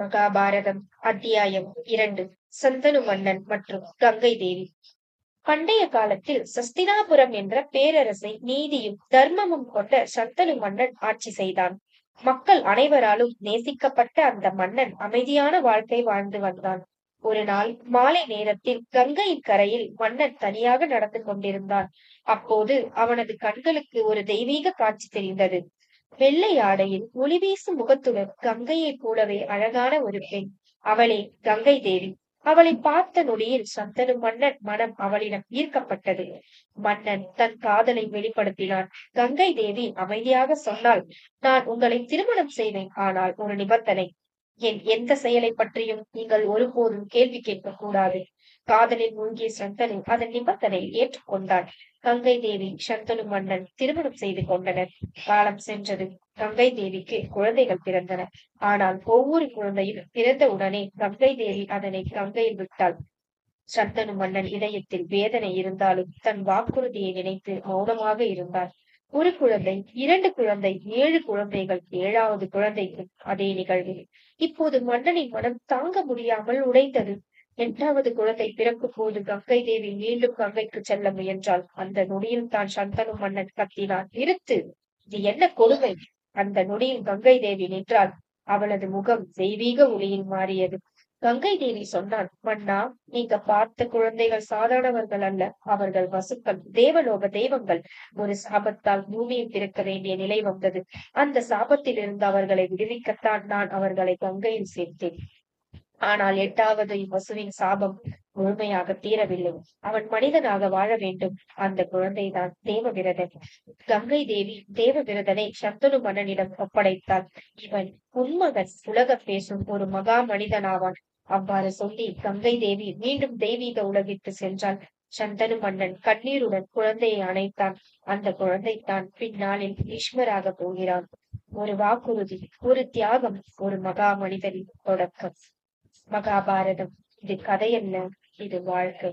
மகாபாரதம் அத்தியாயம் 2. சந்தனு மன்னன் மற்றும் கங்கை தேவி. பண்டைய காலத்தில் சஸ்தினாபுரம் என்ற பேரரசை நீதியும் தர்மமும் கொண்ட சந்தனு மன்னன் ஆட்சி செய்தான். மக்கள் அனைவராலும் நேசிக்கப்பட்ட அந்த மன்னன் அமைதியான வாழ்க்கை வாழ்ந்து வந்தான். ஒரு நாள் மாலை நேரத்தில் கங்கையின் கரையில் மன்னன் தனியாக நடந்து கொண்டிருந்தான். அப்போது அவனது கண்களுக்கு ஒரு தெய்வீக காட்சி தெரிந்தது. வெள்ளை ஆடையில் ஒளி வீசும் முகத்துடன் கங்கையைப் போலவே அழகான ஒரு பெண். அவளே கங்கை தேவி. அவளை பார்த்த நொடியில் சந்தனு மன்னன் மனம் அவளிடம் ஈர்க்கப்பட்டது. மன்னன் தன் காதலை வெளிப்படுத்தினான். கங்கை தேவி அமைதியாக சொன்னாள், நான் உங்களை திருமணம் செய்வேன், ஆனால் ஒரு நிபந்தனை. என் எந்த செயலை பற்றியும் நீங்கள் ஒருபோதும் கேள்வி கேட்கக் கூடாது. காதலில் மூழ்கிய சந்தனு அதன் நிபந்தனை ஏற்றுக்கொண்டான். கங்கை தேவி சந்தனு மன்னன் திருமணம் செய்து கொண்டனர். காலம் சென்றது. கங்கை தேவிக்கு குழந்தைகள் பிறந்தன. ஆனால் ஒவ்வொரு குழந்தையும் பிறந்த உடனே கங்கை தேவி அதனை கங்கையில் விட்டாள். சந்தனு மன்னன் இதயத்தில் வேதனை இருந்தாலும் தன் வாக்குறுதியை நினைத்து மௌனமாக இருந்தார். ஒரு குழந்தை, 2 குழந்தை, 7 குழந்தைகள், 7வது குழந்தைக்கு அதே நிகழ்வு. இப்போது மன்னனின் மனம் தாங்க முடியாமல் உடைந்தது. 8வது குழந்தை பிறக்கும் போது கங்கை தேவி மீண்டும் கங்கைக்கு செல்ல முயன்றாள். அந்த நொடியில் தான் சந்தனு மன்னன் கத்தினான், நிறுத்து, இது என்ன கொடுமை! அந்த நொடியில் கங்கை தேவி நின்றாள். அவளது முகம் தெய்வீக ஒளியில் மாறியது. கங்கை தேவி சொன்னான், மன்னா, நீங்க பார்த்த குழந்தைகள் சாதாரணவர்கள் அல்ல, அவர்கள் வசுக்கள், தேவலோக தெய்வங்கள். ஒரு சாபத்தால் பூமியில் பிறக்க வேண்டிய நிலை வந்தது. அந்த சாபத்தில் இருந்து அவர்களை விடுவிக்கத்தான் நான் அவர்களை கங்கையில் சேர்த்தேன். ஆனால் 8வது வசுவின் சாபம் முழுமையாக தீரவில்லை. அவன் மனிதனாக வாழ வேண்டும். அந்த குழந்தைதான் தேவவிரதன். கங்கை தேவி தேவவிரதனை சந்தனு மன்னனிடம் ஒப்படைத்தாள். இவன் உன்மகன், உலக பேசும் ஒரு மகா மனிதனாவான். அவ்வாறு சொல்லி கங்கை தேவி மீண்டும் தெய்வீக உலகிற்கு சென்றாள். சந்தனு மன்னன் கண்ணீருடன் குழந்தையை அணைத்தான். அந்த குழந்தைத்தான் பின்னாளில் ஈஸ்வராக போகிறான். ஒரு வாக்குறுதி, ஒரு தியாகம், ஒரு மகா மனிதனின் தொடக்கம். மகாபாரதம் இது கதையல்ல, இது வாழ்க்கை.